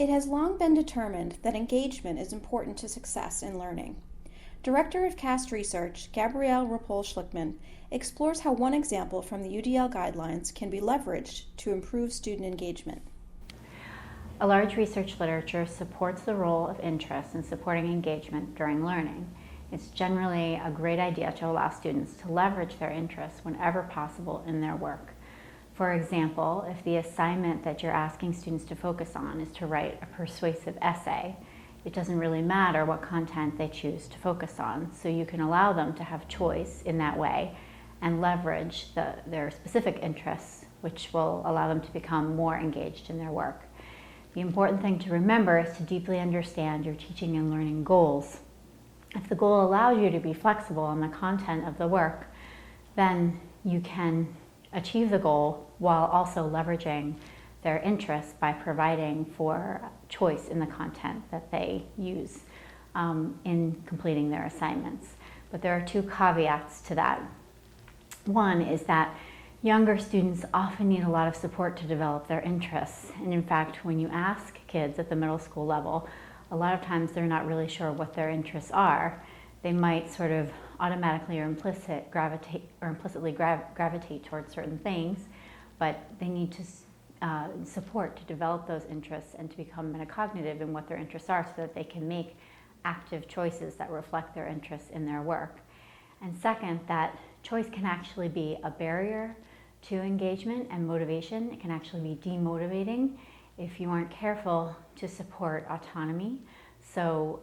It has long been determined that engagement is important to success in learning. Director of CAST Research, Gabrielle Rapol-Schlickman, explores how one example from the UDL guidelines can be leveraged to improve student engagement. A large research literature supports the role of interest in supporting engagement during learning. It's generally a great idea to allow students to leverage their interests whenever possible in their work. For example, if the assignment that you're asking students to focus on is to write a persuasive essay, it doesn't really matter what content they choose to focus on, so you can allow them to have choice in that way and leverage their specific interests, which will allow them to become more engaged in their work. The important thing to remember is to deeply understand your teaching and learning goals. If the goal allows you to be flexible on the content of the work, then you can achieve the goal while also leveraging their interests by providing for choice in the content that they use in completing their assignments. But there are two caveats to that. One is that younger students often need a lot of support to develop their interests. And in fact, when you ask kids at the middle school level, a lot of times they're not really sure what their interests are. They might sort of automatically or implicitly gravitate towards certain things, but they need to support to develop those interests and to become metacognitive in what their interests are so that they can make active choices that reflect their interests in their work. And second, that choice can actually be a barrier to engagement and motivation. It can actually be demotivating if you aren't careful to support autonomy. So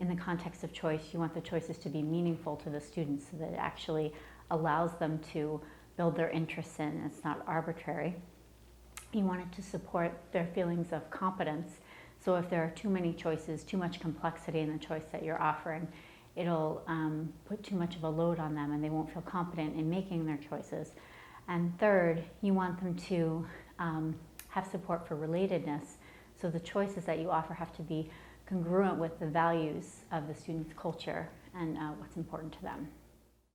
in the context of choice, you want the choices to be meaningful to the students so that it actually allows them to build their interests in. It's not arbitrary. You want it to support their feelings of competence. So if there are too many choices, too much complexity in the choice that you're offering, it'll put too much of a load on them and they won't feel confident in making their choices. And third, you want them to have support for relatedness. So the choices that you offer have to be congruent with the values of the student's culture and what's important to them.